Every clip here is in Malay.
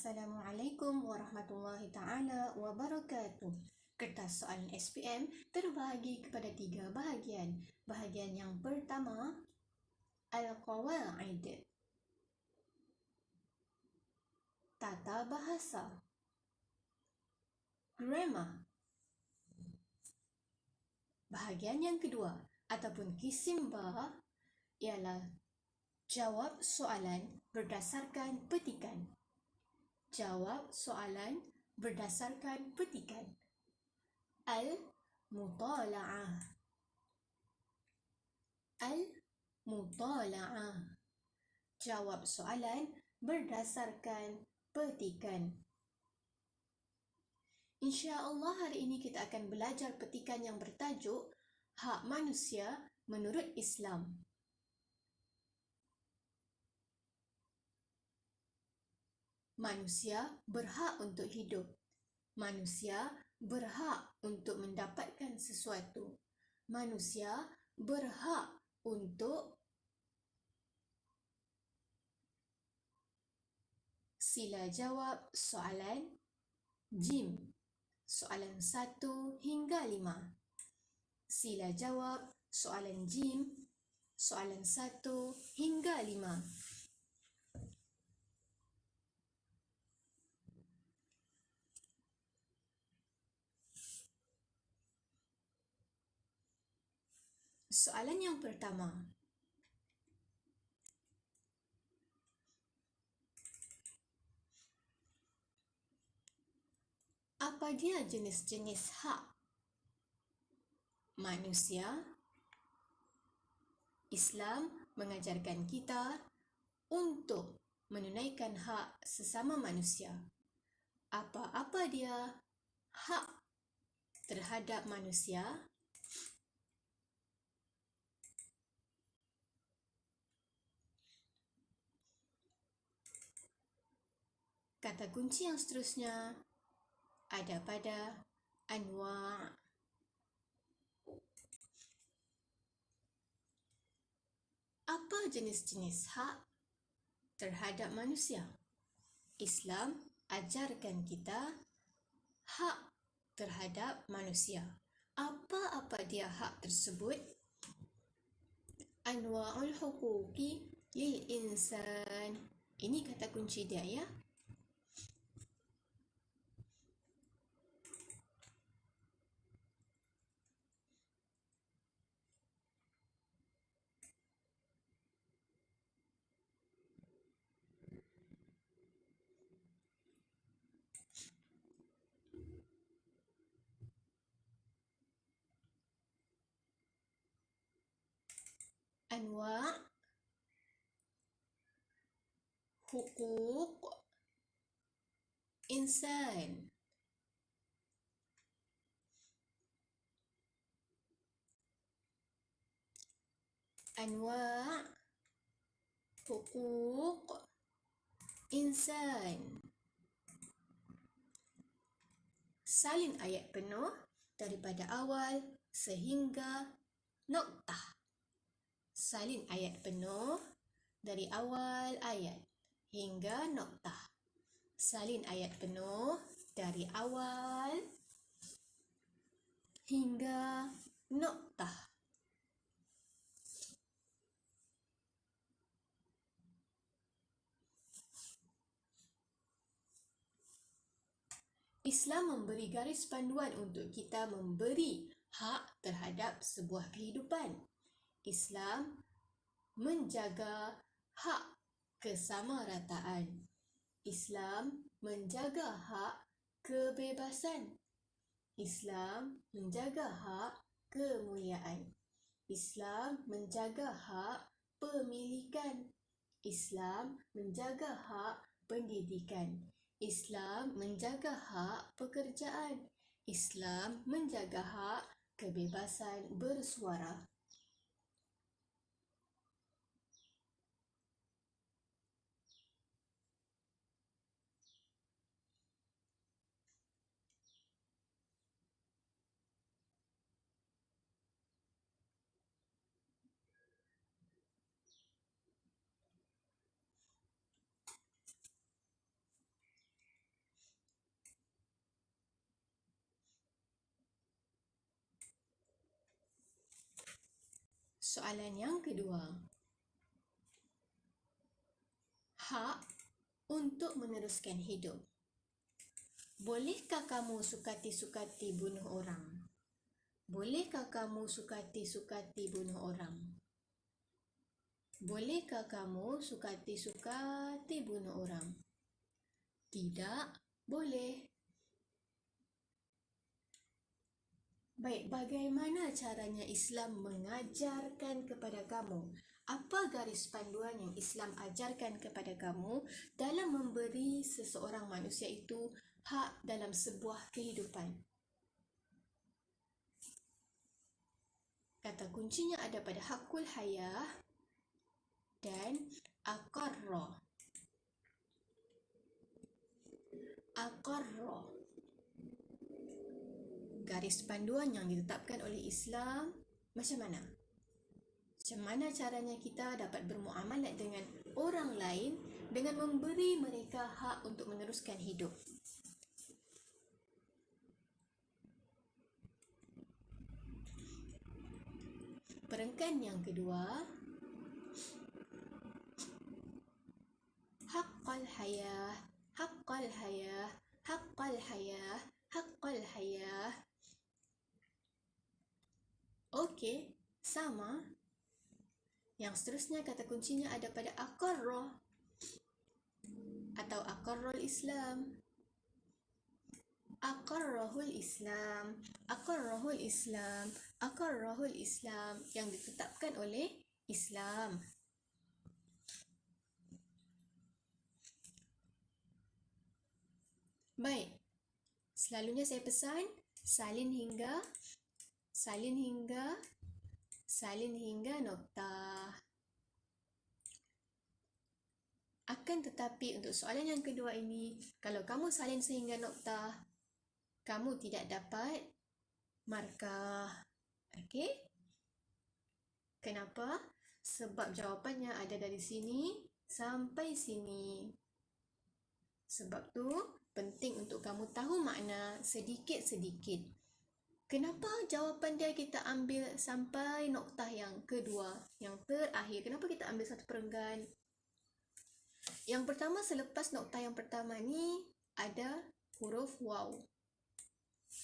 Assalamualaikum warahmatullahi ta'ala wabarakatuh. Kertas soalan SPM terbahagi kepada 3 bahagian. Bahagian yang pertama, Al-Qawaid, tata bahasa. Grammar. Bahagian yang kedua ataupun kisimba ialah jawab soalan berdasarkan petikan. Jawab soalan berdasarkan petikan. Al-Mutala'ah. Al-Mutala'ah. Jawab soalan berdasarkan petikan. InsyaAllah hari ini kita akan belajar petikan yang bertajuk Hak Manusia Menurut Islam. Manusia berhak untuk hidup. Manusia berhak untuk mendapatkan sesuatu. Manusia berhak untuk sila jawab soalan JIM. Soalan 1 hingga 5. Sila jawab soalan JIM. Soalan 1 hingga 5. Soalan yang pertama. Apa dia jenis-jenis hak manusia? Islam mengajarkan kita untuk menunaikan hak sesama manusia. Apa-apa dia hak terhadap manusia? Kata kunci yang seterusnya ada pada anwa'. Apa jenis-jenis hak terhadap manusia? Islam ajarkan kita hak terhadap manusia. Apa-apa dia hak tersebut? Anwa'ul huquqi lil insan. Ini kata kunci dia, ya. Anwa' huquq insan. Anwa' huquq insan. Salin ayat penuh daripada awal sehingga noktah. Salin ayat penuh dari awal ayat hingga noktah. Salin ayat penuh dari awal hingga noktah. Islam memberi garis panduan untuk kita memberi hak terhadap sebuah kehidupan. Islam menjaga hak kesamarataan. Islam menjaga hak kebebasan. Islam menjaga hak kemuliaan. Islam menjaga hak pemilikan. Islam menjaga hak pendidikan. Islam menjaga hak pekerjaan. Islam menjaga hak kebebasan bersuara. Soalan yang kedua. Hak untuk meneruskan hidup. Bolehkah kamu sukati-sukati bunuh orang? Bolehkah kamu sukati-sukati bunuh orang? Bolehkah kamu sukati-sukati bunuh orang? Tidak boleh. Baik, bagaimana caranya Islam mengajarkan kepada kamu? Apa garis panduan yang Islam ajarkan kepada kamu dalam memberi seseorang manusia itu hak dalam sebuah kehidupan? Kata kuncinya ada pada hakul hayah dan aqarra. Aqarra. Garis panduan yang ditetapkan oleh Islam macam mana? Macam mana caranya kita dapat bermuamalat dengan orang lain dengan memberi mereka hak untuk meneruskan hidup? Perengkan yang kedua, haqqal hayah, haqqal hayah, haqqal hayah, haqqal hayah. Okey, sama. Yang seterusnya kata kuncinya ada pada aqarrah atau aqarrul Islam. Aqarrahul Islam, aqarrahul Islam, aqarrahul Islam yang ditetapkan oleh Islam. Baik, selalunya saya pesan salin hingga noktah. Akan tetapi untuk soalan yang kedua ini, kalau kamu salin sehingga noktah, kamu tidak dapat markah. Okey? Kenapa? Sebab jawapannya ada dari sini sampai sini. Sebab tu penting untuk kamu tahu makna sedikit-sedikit. Kenapa jawapan dia kita ambil sampai noktah yang kedua, yang terakhir? Kenapa kita ambil satu perenggan? Yang pertama, selepas noktah yang pertama ni ada huruf waw.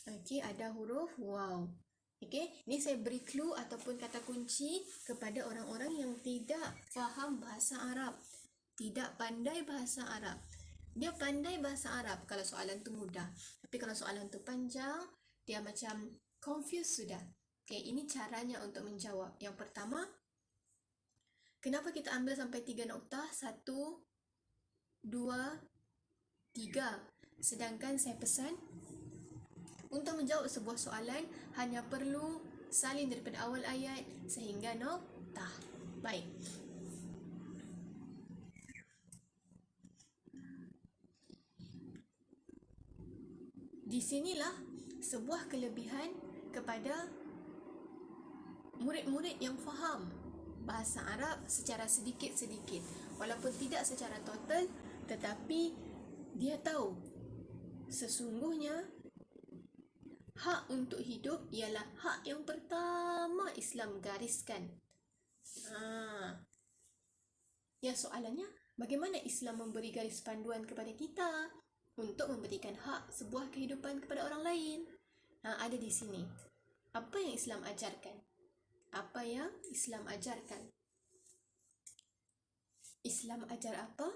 Okey, ada huruf waw. Okey, ni saya beri clue ataupun kata kunci kepada orang-orang yang tidak faham bahasa Arab, tidak pandai bahasa Arab. Dia pandai bahasa Arab kalau soalan tu mudah, tapi kalau soalan tu panjang, dia macam confused sudah. Okey, ini caranya untuk menjawab. Yang pertama, kenapa kita ambil sampai 3 noktah? 1, 2, 3. Sedangkan saya pesan untuk menjawab sebuah soalan hanya perlu salin daripada awal ayat sehingga noktah. Baik. Di sinilah sebuah kelebihan kepada murid-murid yang faham bahasa Arab secara sedikit-sedikit. Walaupun tidak secara total, tetapi dia tahu sesungguhnya hak untuk hidup ialah hak yang pertama Islam gariskan. Ya, soalannya, bagaimana Islam memberi garis panduan kepada kita untuk memberikan hak sebuah kehidupan kepada orang lain? Ada di sini. Apa yang Islam ajarkan? Apa yang Islam ajarkan? Islam ajar apa?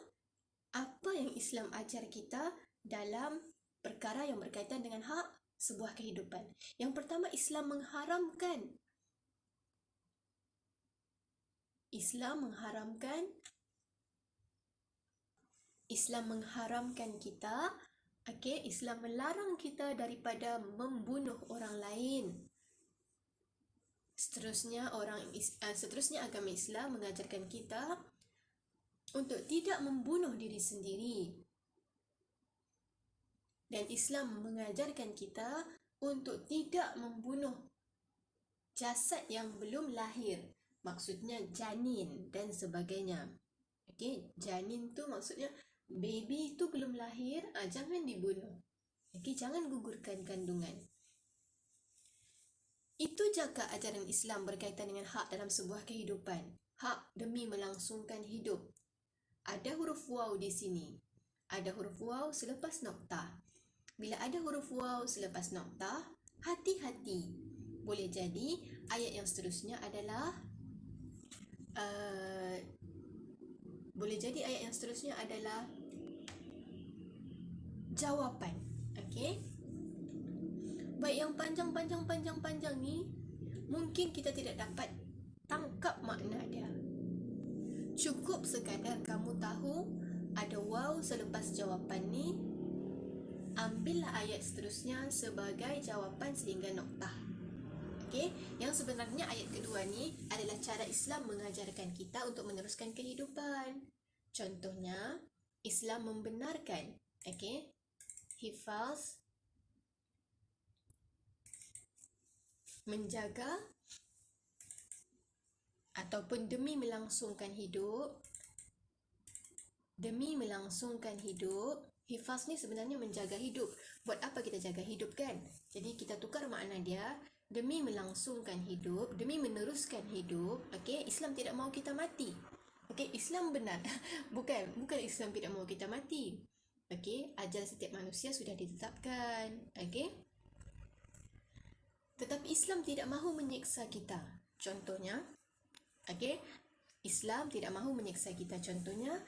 Apa yang Islam ajar kita dalam perkara yang berkaitan dengan hak sebuah kehidupan? Yang pertama, Islam mengharamkan. Islam mengharamkan kita, okey, Islam melarang kita daripada membunuh orang lain. Seterusnya agama Islam mengajarkan kita untuk tidak membunuh diri sendiri. Dan Islam mengajarkan kita untuk tidak membunuh jasad yang belum lahir. Maksudnya janin dan sebagainya. Okey, janin tu maksudnya baby tu belum lahir, jangan dibunuh. Okey, jangan gugurkan kandungan. Itu juga ajaran Islam berkaitan dengan hak dalam sebuah kehidupan. Hak demi melangsungkan hidup. Ada huruf waw di sini. Ada huruf waw selepas noktah. Bila ada huruf waw selepas noktah, hati-hati. Boleh jadi ayat yang seterusnya adalah jawapan. Okey? Baik, yang panjang ni mungkin kita tidak dapat tangkap makna dia. Cukup sekadar kamu tahu ada waw selepas jawapan ni, ambillah ayat seterusnya sebagai jawapan sehingga noktah. Okey, yang sebenarnya ayat kedua ni adalah cara Islam mengajarkan kita untuk meneruskan kehidupan. Contohnya, Islam membenarkan, okey, hifaz, menjaga ataupun demi melangsungkan hidup. Demi melangsungkan hidup, hifaz ni sebenarnya menjaga hidup. Buat apa kita jaga hidup kan? Jadi kita tukar makna dia, demi melangsungkan hidup, demi meneruskan hidup. Okey, Islam tidak mahu kita mati. Okey, Islam benar. bukan Islam tidak mahu kita mati. Okey, ajal setiap manusia sudah ditetapkan. Okey. Tetapi Islam tidak mahu menyiksa kita. Contohnya, okey, Islam tidak mahu menyiksa kita. Contohnya,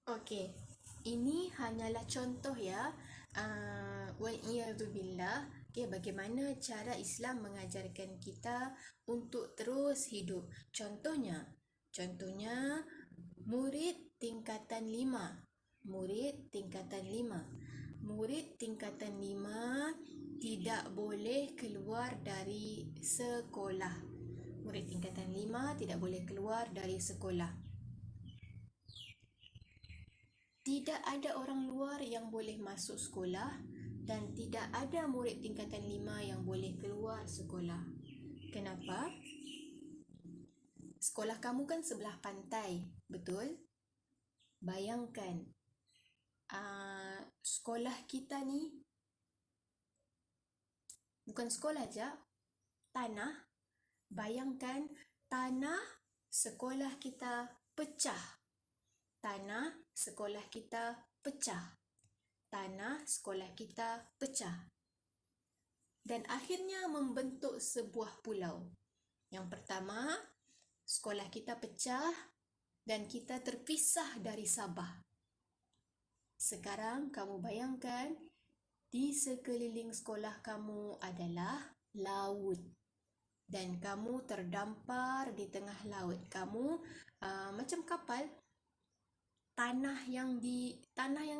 okey, ini hanyalah contoh ya. Wa'iyadzubillah. Okay, bagaimana cara Islam mengajarkan kita untuk terus hidup. Contohnya, murid tingkatan 5. Murid tingkatan 5 tidak boleh keluar dari sekolah. Murid tingkatan 5 tidak boleh keluar dari sekolah. Tidak ada orang luar yang boleh masuk sekolah dan tidak ada murid tingkatan 5 yang boleh keluar sekolah. Kenapa? Sekolah kamu kan sebelah pantai, betul? Bayangkan, sekolah kita ni bukan sekolah je, tanah. Bayangkan tanah sekolah kita pecah. Tanah sekolah kita pecah. Tanah sekolah kita pecah. Dan akhirnya membentuk sebuah pulau. Yang pertama, sekolah kita pecah dan kita terpisah dari Sabah. Sekarang kamu bayangkan, di sekeliling sekolah kamu adalah laut. Dan kamu terdampar di tengah laut. Kamu macam kapal. Tanah yang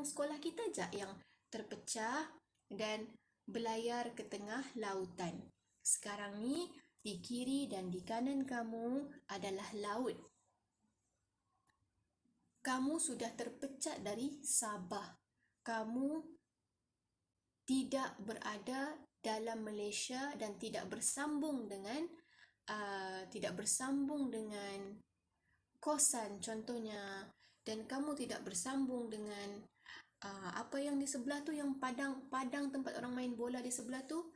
sekolah kita je yang terpecah dan berlayar ke tengah lautan. Sekarang ni di kiri dan di kanan kamu adalah laut. Kamu sudah terpecah dari Sabah. Kamu tidak berada dalam Malaysia dan tidak bersambung dengan kosan contohnya, dan kamu tidak bersambung dengan apa yang di sebelah tu, yang padang tempat orang main bola di sebelah tu,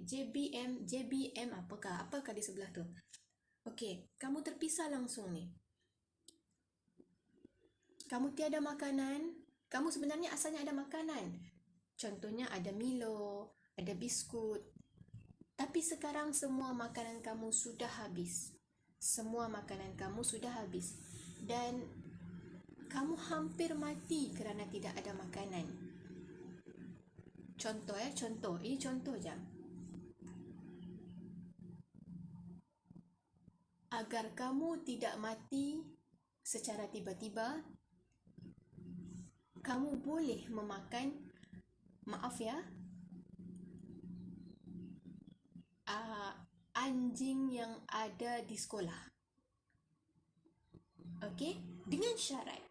JBM apakah di sebelah tu. Okey, kamu terpisah langsung ni. Kamu tiada makanan. Kamu sebenarnya asalnya ada makanan. Contohnya ada Milo, ada biskut. Tapi sekarang semua makanan kamu sudah habis. Dan kamu hampir mati kerana tidak ada makanan. Contoh. Ini contoh je. Agar kamu tidak mati secara tiba-tiba, kamu boleh memakan, anjing yang ada di sekolah. Okey, dengan syarat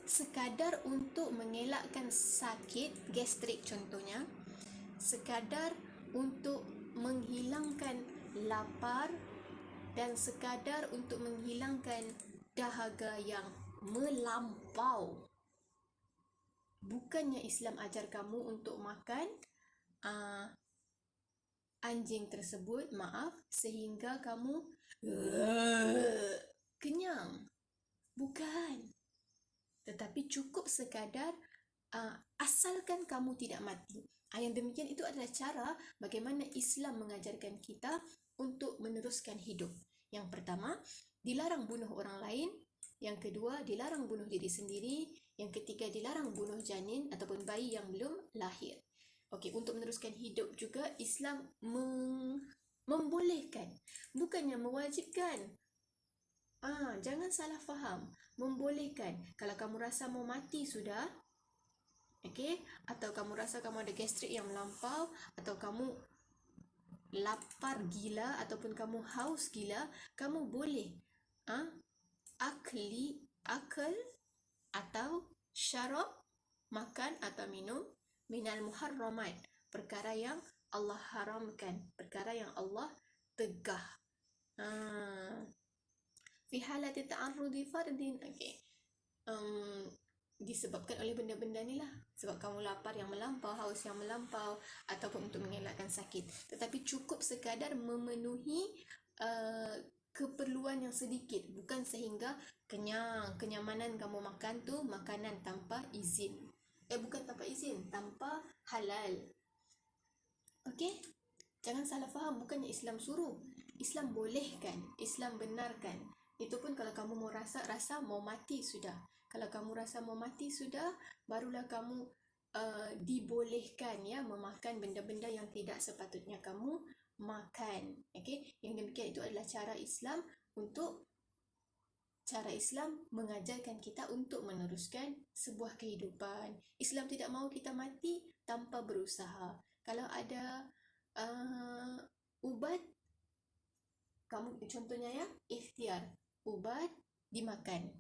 sekadar untuk mengelakkan sakit gastrik contohnya, sekadar untuk menghilangkan lapar dan sekadar untuk menghilangkan dahaga yang melampau. Bukannya Islam ajar kamu untuk makan anjing tersebut, maaf, sehingga kamu kenyang. Bukan. Tetapi cukup sekadar asalkan kamu tidak mati. Yang demikian itu adalah cara bagaimana Islam mengajarkan kita untuk meneruskan hidup. Yang pertama, dilarang bunuh orang lain. Yang kedua, dilarang bunuh diri sendiri. Yang ketiga, dilarang bunuh janin ataupun bayi yang belum lahir. Okey, untuk meneruskan hidup juga Islam membolehkan, bukannya mewajibkan. Jangan salah faham. Membolehkan. Kalau kamu rasa mau mati sudah, okey, atau kamu rasa kamu ada gastrik yang melampau, atau kamu lapar gila ataupun kamu haus gila, kamu boleh akal atau syarab, makan atau minum, minal muharramat, perkara yang Allah haramkan, perkara yang Allah tegah. Fi halati ta'arrudi fardin, okey, disebabkan oleh benda-benda ni lah. Sebab kamu lapar yang melampau, haus yang melampau, ataupun untuk mengelakkan sakit. Tetapi cukup sekadar memenuhi keperluan yang sedikit, bukan sehingga kenyang. Kenyamanan kamu makan tu makanan tanpa izin. Bukan tanpa izin, tanpa halal. Okey? Jangan salah faham, bukannya Islam suruh. Islam bolehkan, Islam benarkan. Itu pun kalau kamu mau rasa mau mati sudah. Kalau kamu rasa mau mati sudah, barulah kamu dibolehkan ya memakan benda-benda yang tidak sepatutnya kamu makan. Okey, yang demikian itu adalah cara Islam mengajarkan kita untuk meneruskan sebuah kehidupan. Islam tidak mahu kita mati tanpa berusaha. Kalau ada ubat, kamu contohnya ya, ikhtiar, ubat dimakan.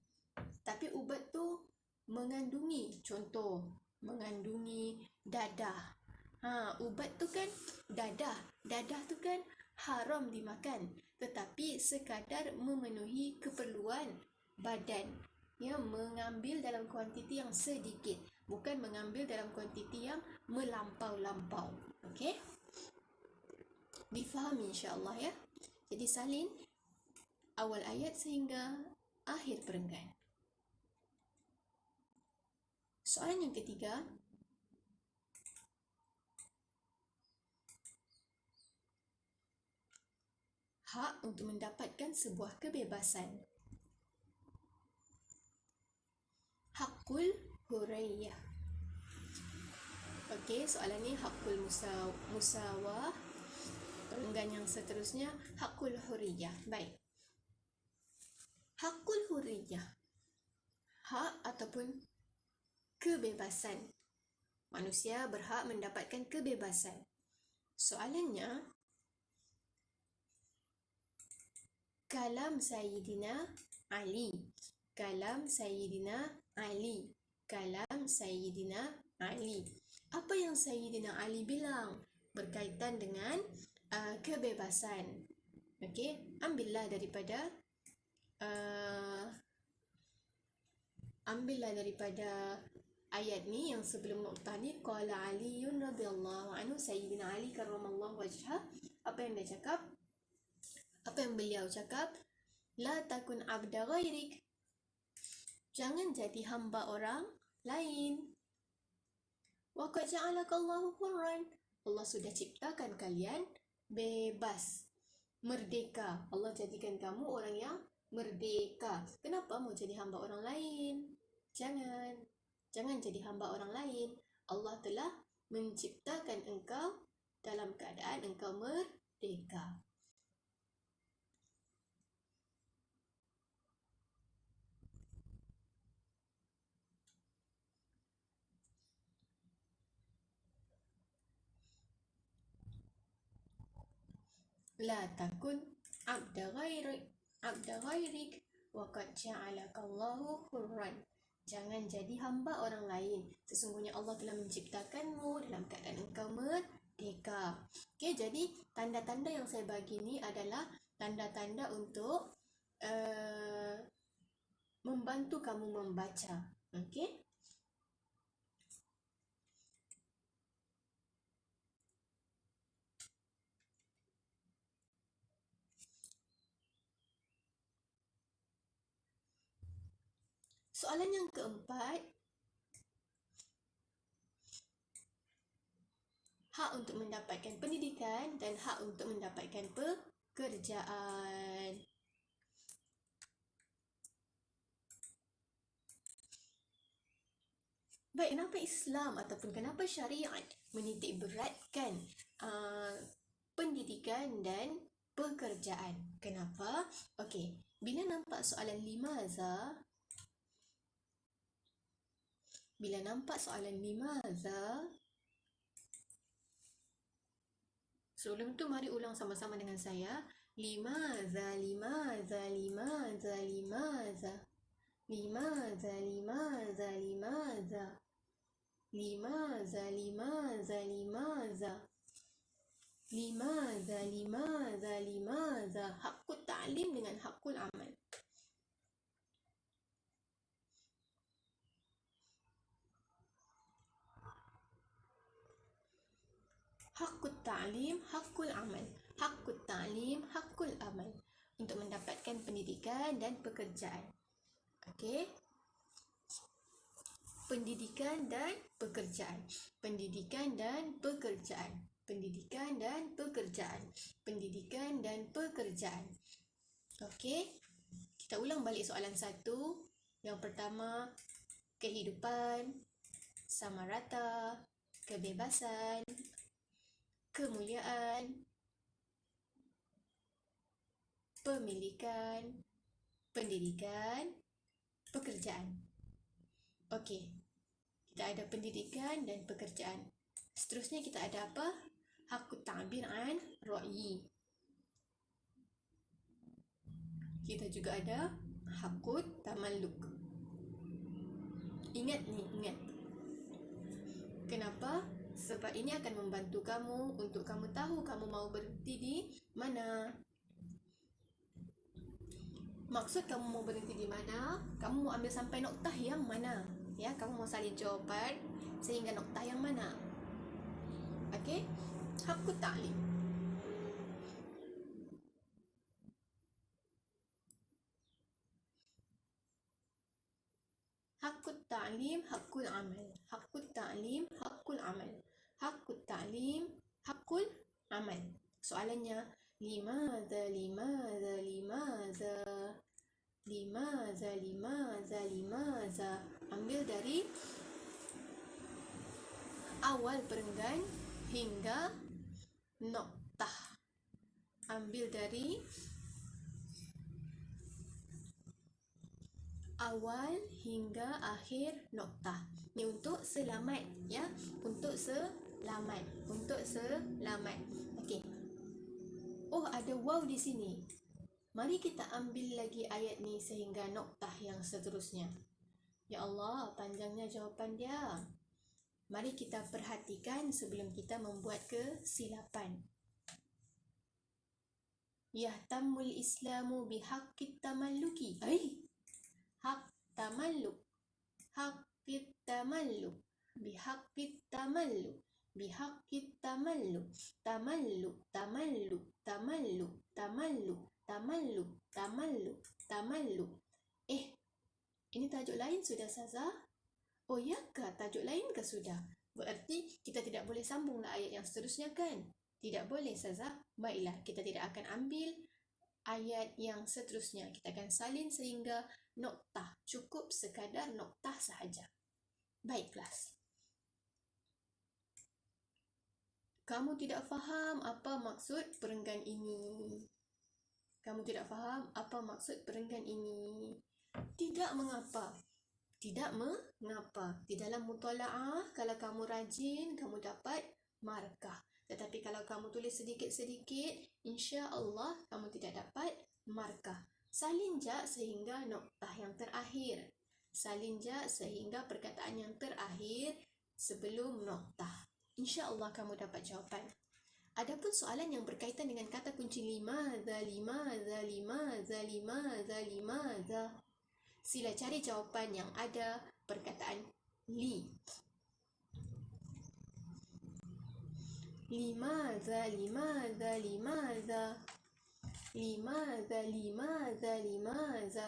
Tapi ubat tu mengandungi, contoh, mengandungi dadah. Ubat tu kan dadah. Dadah tu kan haram dimakan. Tetapi sekadar memenuhi keperluan badan. Ya, mengambil dalam kuantiti yang sedikit. Bukan mengambil dalam kuantiti yang melampau-lampau. Okey? Difahami insya-Allah ya. Jadi salin awal ayat sehingga akhir perenggan. Soalan yang ketiga, hak untuk mendapatkan sebuah kebebasan. Hakul hurriyah. Okey, soalan ni hakul musawah. Perenggan yang seterusnya, hakul hurriyah. Baik. Hakul hurriyah, hak ataupun kebebasan. Manusia berhak mendapatkan kebebasan. Soalannya, kalam Sayyidina Ali. Kalam Sayyidina Ali. Kalam Sayyidina Ali. Apa yang Sayyidina Ali bilang berkaitan dengan kebebasan? Okey, ambillah daripada ayat ni yang sebelum nuqtah ni, qala Aliyun radhiyallahu anhu, Sayyidina Ali karramallahu wajhah. Apa yang dia cakap? Apa yang beliau cakap? La takun abda ghairik. Jangan jadi hamba orang lain. Wa qad ja'alakallahu hurran. Allah sudah ciptakan kalian bebas, merdeka. Allah jadikan kamu orang yang merdeka. Kenapa mau jadi hamba orang lain? Jangan jadi hamba orang lain. Allah telah menciptakan engkau dalam keadaan engkau merdeka. La takun abda ghairik wa qad ja'alakallahu hurran. Jangan jadi hamba orang lain. Sesungguhnya Allah telah menciptakanmu dalam keadaan engkau merdeka. Okey, jadi tanda-tanda yang saya bagi ni adalah tanda-tanda untuk membantu kamu membaca. Okey? Soalan yang keempat, hak untuk mendapatkan pendidikan dan hak untuk mendapatkan pekerjaan. Baik, kenapa Islam ataupun kenapa syariat menitik beratkan pendidikan dan pekerjaan? Kenapa? Okey, bila nampak soalan limaza, sebelum tu mari ulang sama-sama dengan saya. Limaza, limaza, limaza, limaza. Limaza, limaza, limaza. Limaza, limaza, limaza. Limaza, limaza, limaza. Hakul ta'lim dengan hakul amal. Hakul ta'lim, hakul amal. Hakul ta'lim, hakul amal. Untuk mendapatkan pendidikan dan pekerjaan. Okey? Pendidikan dan pekerjaan. Pendidikan dan pekerjaan. Pendidikan dan pekerjaan. Pendidikan dan pekerjaan. Okey? Kita ulang balik soalan 1. Yang pertama, kehidupan, sama rata, kebebasan, kemuliaan, pemilikan, pendidikan, pekerjaan. Okey, kita ada pendidikan dan pekerjaan. Seterusnya kita ada apa? Hakut ta'bir an ra'yi. Kita juga ada hakut tamalluk. Ingat ni, ingat. Kenapa? Sebab ini akan membantu kamu untuk kamu tahu kamu mau berhenti di mana. Maksud kamu mau berhenti di mana? Kamu mau ambil sampai noktah yang mana? Ya, kamu mau salin jawapan sehingga noktah yang mana? Okey? Hakut ta'lim. Hakut ta'lim, hakul amal. Hakut ta'lim, hakul amal. Hakut ta'lim, hakul amal. Soalannya, limaza, limaza, limaza. Limaza, limaza, limaza. Ambil dari awal perenggan hingga noktah. Ambil dari awal hingga akhir noktah. Ini untuk selamat, ya. Untuk selamat. Untuk selamat. Okey. Oh, ada waw di sini. Mari kita ambil lagi ayat ni sehingga noktah yang seterusnya. Ya Allah, panjangnya jawapan dia. Mari kita perhatikan sebelum kita membuat kesilapan. Yahtamul Islamu bihaqqit tamalluki. Hak tamalluk. Haqqit tamalluk. Bihaqqit tamalluk. Bihaqqit tamalluk. Tamalluk, tamalluk, tamalluk, tamalluk, tamalluk, tamalluk, tamalluk. Ini tajuk lain sudah, Saza? Oh ya ke? Tajuk lain ke sudah? Berarti kita tidak boleh sambunglah ayat yang seterusnya kan? Tidak boleh, Saza. Baiklah, kita tidak akan ambil ayat yang seterusnya. Kita akan salin sehingga noktah. Cukup sekadar noktah sahaja. Baik, kelas. Kamu tidak faham apa maksud perenggan ini. Kamu tidak faham apa maksud perenggan ini. Tidak mengapa. Tidak mengapa. Di dalam mutalaah, kalau kamu rajin, kamu dapat markah. Tetapi kalau kamu tulis sedikit-sedikit, insya-Allah kamu tidak dapat markah. Salin je sehingga noktah yang terakhir. Salin je sehingga perkataan yang terakhir sebelum noktah. InsyaAllah kamu dapat jawapan. Adapun soalan yang berkaitan dengan kata kunci limaza, limaza, limaza, limaza, limaza. Sila cari jawapan yang ada perkataan li. Limaza, limaza, limaza. Limaza, limaza, limaza.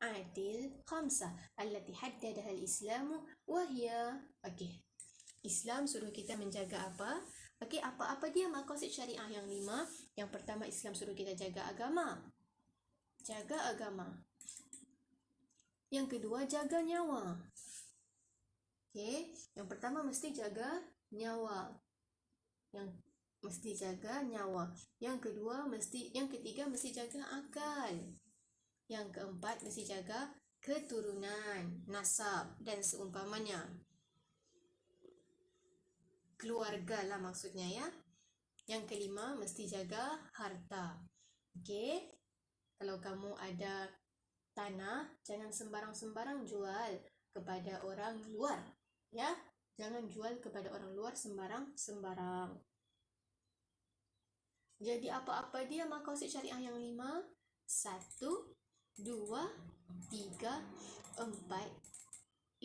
عدل خمسة التي حددها الإسلام وهي Islam suruh kita menjaga apa? Apa-apa dia maqasid syariah yang 5? Yang pertama, Islam suruh kita jaga agama. Jaga agama. Yang kedua, jaga nyawa. Yang pertama mesti jaga nyawa. Yang kedua yang ketiga mesti jaga akal. Yang keempat mesti jaga keturunan, nasab dan seumpamanya. Keluarga lah maksudnya ya. Yang kelima mesti jaga harta. Kalau kamu ada tanah, jangan sembarang-sembarang jual kepada orang luar. Ya, jangan jual kepada orang luar sembarang-sembarang. Jadi apa-apa dia maqasid syariah yang 5? 1, 2, 3, 4,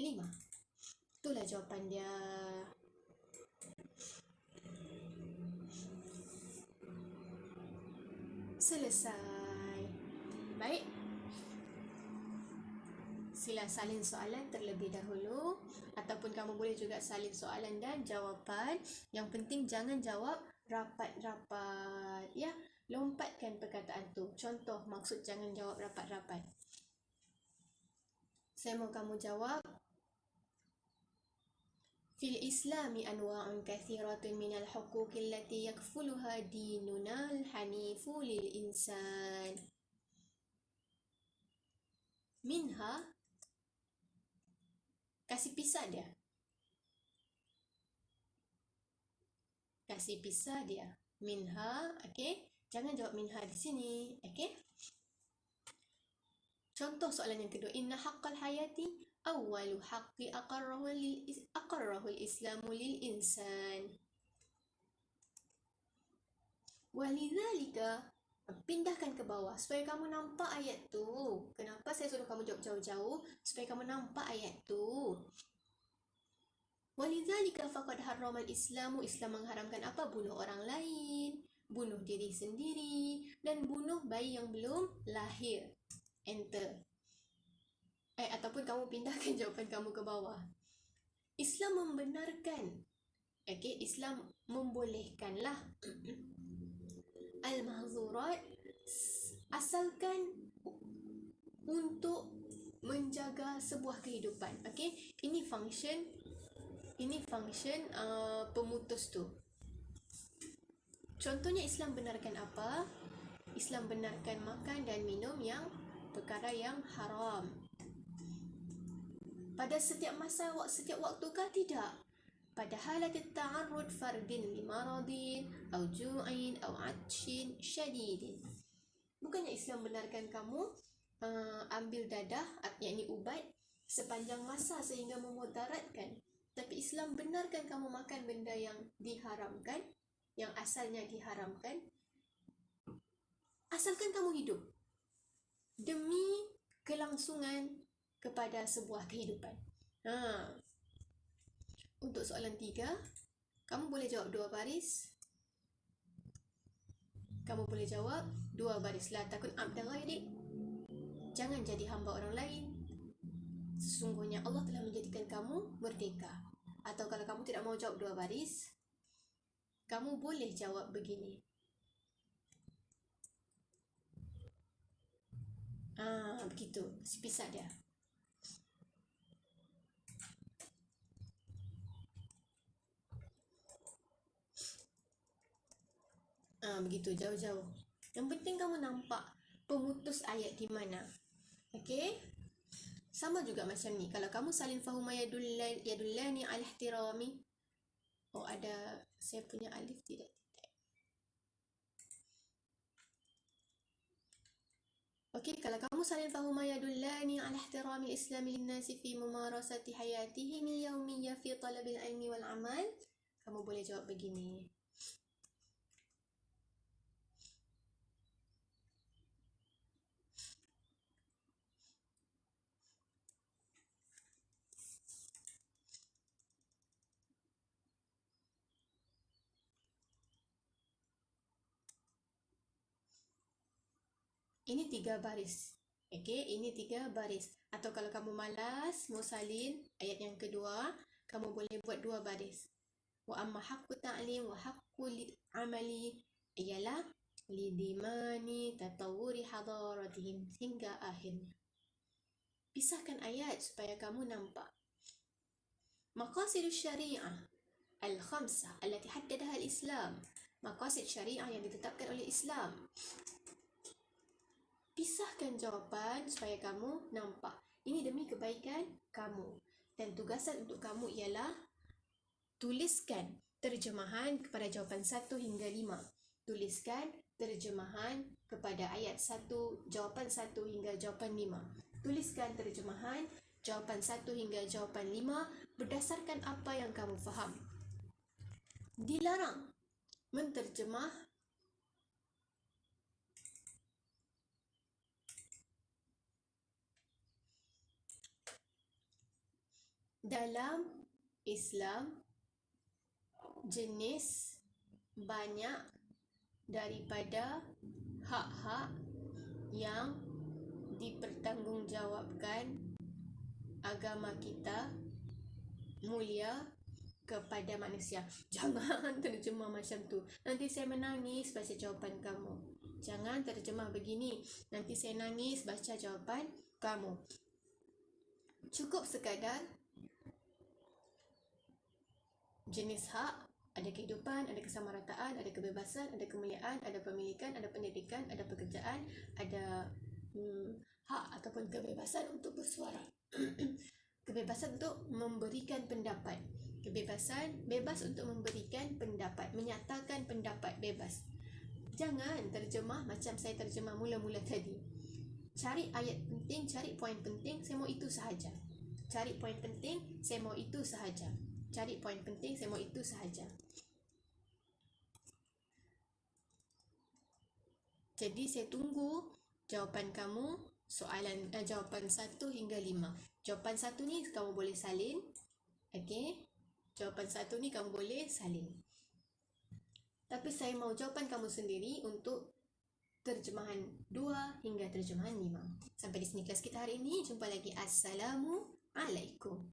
5. Itulah jawapan dia. Selesai. Baik. Sila salin soalan terlebih dahulu, ataupun kamu boleh juga salin soalan dan jawapan. Yang penting jangan jawab rapat-rapat ya. Lompatkan perkataan tu. Contoh maksud jangan jawab rapat-rapat. Saya mau kamu jawab, fil islami anwa'un kathiratun minal huquqi allati yakfuluha dinuna al-hanifu lil insan. Minha, kasih pisah dia. Minha, Jangan jawab minha di sini, Contoh soalan yang kedua, inna haqqal hayati awwalu haqqi aqarrahu al-islamu lil insan. Walidzalika, pindahkan ke bawah supaya kamu nampak ayat tu. Kenapa saya suruh kamu jawab jauh-jauh? Supaya kamu nampak ayat tu. Walidzalika faqad harrama al-islamu, Islam mengharamkan apa? Bunuh orang lain, bunuh diri sendiri, dan bunuh bayi yang belum lahir. Enter. Ataupun kamu pindahkan jawapan kamu ke bawah. Islam membenarkan. Islam membolehkanlah al-mahzurat, asalkan untuk menjaga sebuah kehidupan. Ini function pemutus tu. Contohnya Islam benarkan apa? Islam benarkan makan dan minum yang perkara yang haram. Pada setiap masa, setiap waktukah? Tidak. Pada halat ta'arrud fardin limaradin au ju'in au atshin syadidin. Bukannya Islam benarkan kamu ambil dadah, yakni ubat, sepanjang masa sehingga memudaratkan. Tapi Islam benarkan kamu makan benda yang diharamkan, yang asalnya diharamkan, asalkan kamu hidup demi kelangsungan kepada sebuah kehidupan. Untuk soalan 3, kamu boleh jawab 2 baris. Kamu boleh jawab 2 baris. La takun abdan ghairik. Jangan jadi hamba orang lain. Sesungguhnya Allah telah menjadikan kamu merdeka. Atau kalau kamu tidak mau jawab 2 baris, kamu boleh jawab begini. Begitu. Pisah dia. Begitu, jauh-jauh. Yang penting kamu nampak pemutus ayat di mana. Sama juga macam ni. Kalau kamu salin fahuma yadullani ala ihtirami. Ada saya punya alif tidak? Kalau kamu salin fahuma yadullani ala ihtirami al-islami lin-nasi fi mumarasati hayatihim al-yawmiyya fi talabil ilmi wal amal, kamu boleh jawab begini. Ini 3 baris. Okey, ini 3 baris. Atau kalau kamu malas mau salin ayat yang kedua, kamu boleh buat 2 baris. Wa amma haqqu ta'lim wa haqqu amali ialah lidimani tatawuri hadaratihim hingga akhirnya. Pisahkan ayat supaya kamu nampak. Maqasidus syariah al-khamsah allati haddadaha al-Islam. Maqasid syariah yang ditetapkan oleh Islam. Pisahkan jawapan supaya kamu nampak. Ini demi kebaikan kamu. Dan tugasan untuk kamu ialah tuliskan terjemahan kepada jawapan 1 hingga 5. Tuliskan terjemahan kepada ayat 1, jawapan 1 hingga jawapan 5. Tuliskan terjemahan jawapan 1 hingga jawapan 5 berdasarkan apa yang kamu faham. Dilarang menterjemah dalam Islam jenis banyak daripada hak-hak yang dipertanggungjawabkan agama kita mulia kepada manusia. Jangan terjemah macam tu. Nanti saya menangis baca jawapan kamu. Jangan terjemah begini. Nanti saya nangis baca jawapan kamu. Cukup sekadar jenis hak, ada kehidupan, ada kesamarataan, ada kebebasan, ada kemuliaan, ada pemilikan, ada pendidikan, ada pekerjaan, ada hak ataupun kebebasan untuk bersuara. Kebebasan untuk memberikan pendapat. Kebebasan, bebas untuk memberikan pendapat, menyatakan pendapat bebas. Jangan terjemah macam saya terjemah mula-mula tadi. Cari ayat penting, cari poin penting, saya mau itu sahaja. Cari poin penting, saya mau itu sahaja. Cari poin penting, saya mau itu sahaja. Jadi saya tunggu jawapan kamu jawapan 1 hingga 5. Jawapan 1 ni kamu boleh salin. Okey. Jawapan 1 ni kamu boleh salin. Tapi saya mau jawapan kamu sendiri untuk terjemahan 2 hingga terjemahan 5. Sampai di sini kelas kita hari ini. Jumpa lagi. Assalamualaikum.